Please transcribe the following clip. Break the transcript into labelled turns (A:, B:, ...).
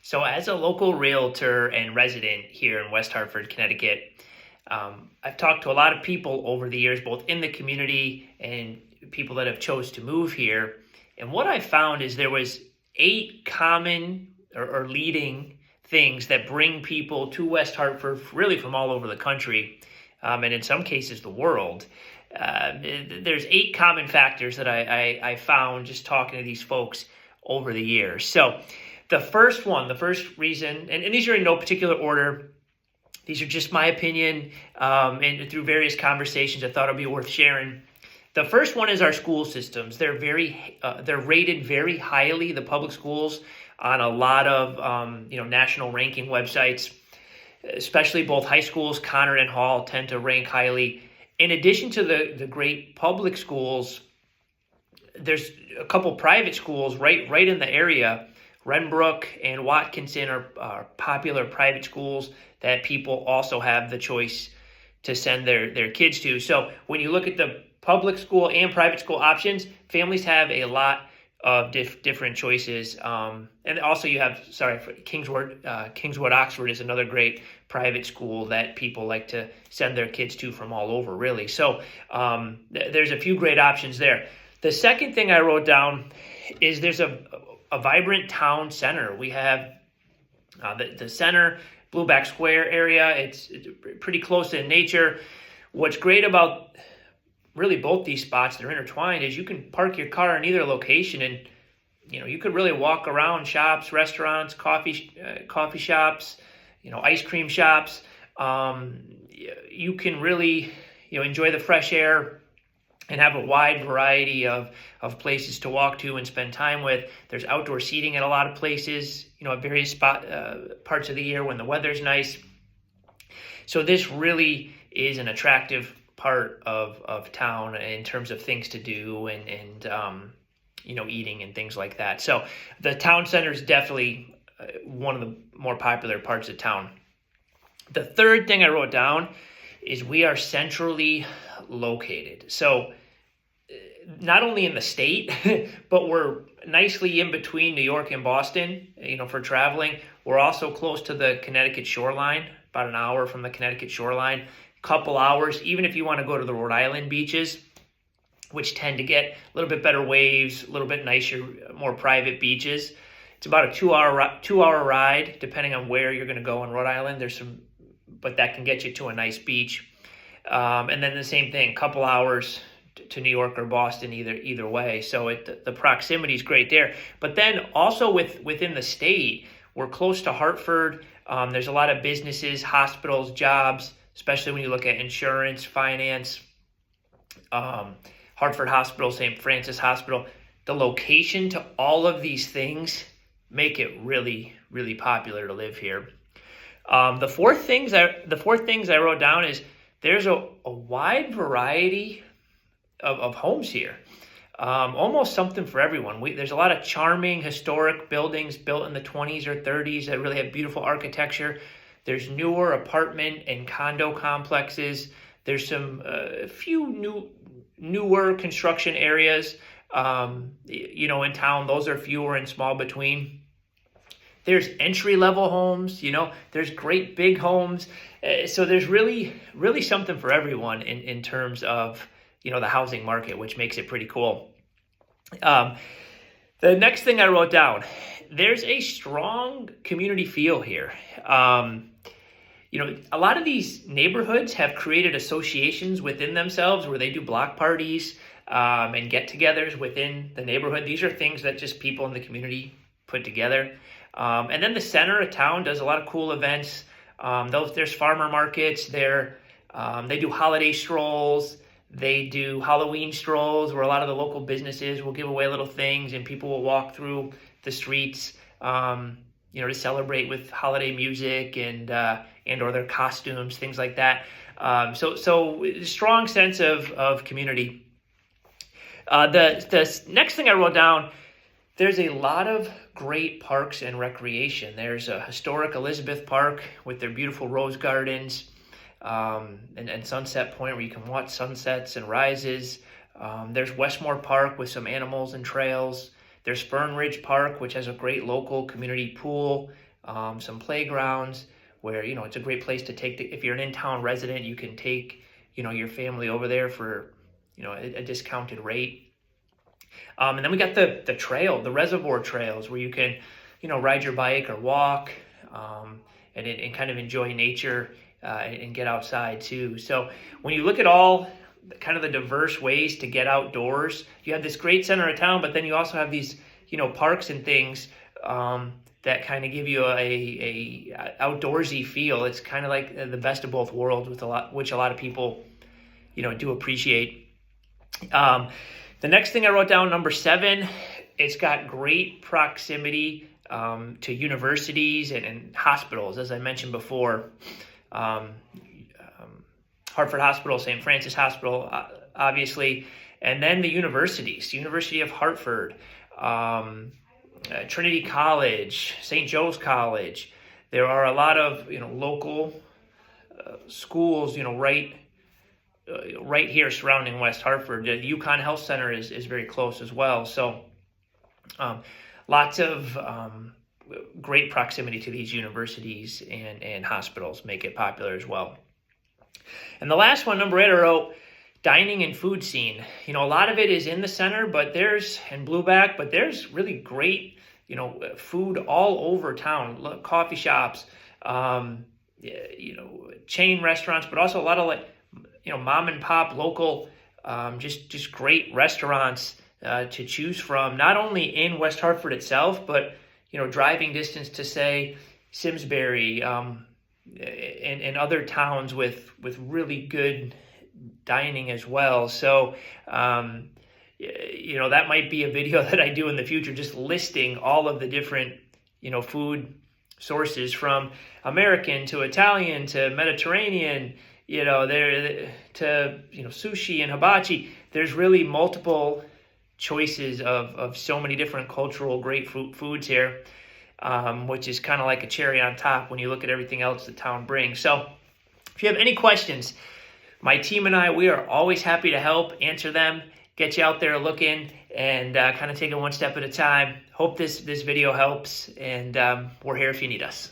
A: So, as a local realtor and resident here in West Hartford, Connecticut, I've talked to a lot of people over the years, both in the community and people that have chose to move here. And what I found is there was 8 common or leading things that bring people to West Hartford, really from all over the country, and in some cases the world. There's 8 common factors that I found just talking to these folks over the years. So the first reason, and these are in no particular order, these are just my opinion, and through various conversations I thought it'd be worth sharing. The first one is our school systems. They're rated very highly, the public schools, on a lot of national ranking websites, especially both high schools. Connor and Hall tend to rank highly. In addition to the great public schools, there's a couple private schools right in the area. Renbrook and Watkinson are popular private schools that people also have the choice to send their kids to. So when you look at the public school and private school options, families have a lot of different choices. And also you have, Kingswood Oxford is another great private school that people like to send their kids to from all over, really. So there's a few great options there. The second thing I wrote down is there's a vibrant town center. We have the center, Blueback Square area. It's pretty close in nature. What's great about really both these spots, they're intertwined, is you can park your car in either location and you could really walk around shops, restaurants, coffee shops, ice cream shops. You can really enjoy the fresh air and have a wide variety of places to walk to and spend time with. There's outdoor seating at a lot of places, at various parts of the year when the weather's nice. So this really is an attractive part of town in terms of things to do and eating and things like that. So the town center is definitely one of the more popular parts of town. The third thing I wrote down is we are centrally located. So not only in the state, but we're nicely in between New York and Boston, for traveling. We're also close to the Connecticut shoreline, about an hour from the Connecticut shoreline, couple hours, even if you want to go to the Rhode Island beaches, which tend to get a little bit better waves, a little bit nicer, more private beaches. It's about a 2-hour ride, depending on where you're going to go in Rhode Island. But that can get you to a nice beach. And then the same thing, couple hours to New York or Boston, either way. So the proximity is great there. But then also within the state, we're close to Hartford. There's a lot of businesses, hospitals, jobs, especially when you look at insurance, finance, Hartford Hospital, St. Francis Hospital. The location to all of these things make it really, really popular to live here. The fourth things I wrote down is there's a wide variety of homes here. Almost something for everyone. There's a lot of charming historic buildings built in the 20s or 30s that really have beautiful architecture. There's newer apartment and condo complexes. There's some few newer construction areas, in town. Those are fewer and small between. There's entry-level homes, there's great big homes. So there's really, really something for everyone in terms of, the housing market, which makes it pretty cool. The next thing I wrote down, there's a strong community feel here. A lot of these neighborhoods have created associations within themselves where they do block parties and get-togethers within the neighborhood. These are things that just people in the community put together. And then the center of town does a lot of cool events. There's farmer markets. They do holiday strolls. They do Halloween strolls where a lot of the local businesses will give away little things and people will walk through the streets, to celebrate with holiday music and or their costumes, things like that. So strong sense of community. The next thing I wrote down, there's a lot of great parks and recreation. There's a historic Elizabeth Park with their beautiful rose gardens, and Sunset Point where you can watch sunsets and rises. There's Westmore Park with some animals and trails. There's Fern Ridge Park, which has a great local community pool. some playgrounds where, it's a great place to take, if you're an in-town resident, you can take, your family over there for, a discounted rate. And then we got the trail, the reservoir trails where you can, ride your bike or walk, and kind of enjoy nature, and get outside too. So when you look at all kind of the diverse ways to get outdoors, you have this great center of town, but then you also have these, parks and things, that kind of give you a outdoorsy feel. It's kind of like the best of both worlds, which a lot of people, do appreciate. The next thing I wrote down, number 7, it's got great proximity to universities and hospitals, as I mentioned before. Hartford Hospital, St. Francis Hospital, obviously, and then the universities, University of Hartford, Trinity College, St. Joe's College. There are a lot of local schools right here surrounding West Hartford. The UConn Health Center is very close as well. So lots of great proximity to these universities and hospitals make it popular as well. And the last one, number 8, I wrote dining and food scene. A lot of it is in the center, and Blueback, but there's really great, food all over town. Coffee shops, chain restaurants, but also a lot of mom and pop local, just great restaurants to choose from. Not only in West Hartford itself, but driving distance to say Simsbury, and other towns with really good dining as well. So, that might be a video that I do in the future, just listing all of the different, food sources from American to Italian to Mediterranean, there to, sushi and hibachi. There's really multiple choices of so many different cultural great foods here. Which is kind of like a cherry on top when you look at everything else the town brings. So if you have any questions, my team and I, we are always happy to help answer them, get you out there looking, and kind of take it one step at a time. Hope this video helps, and we're here if you need us.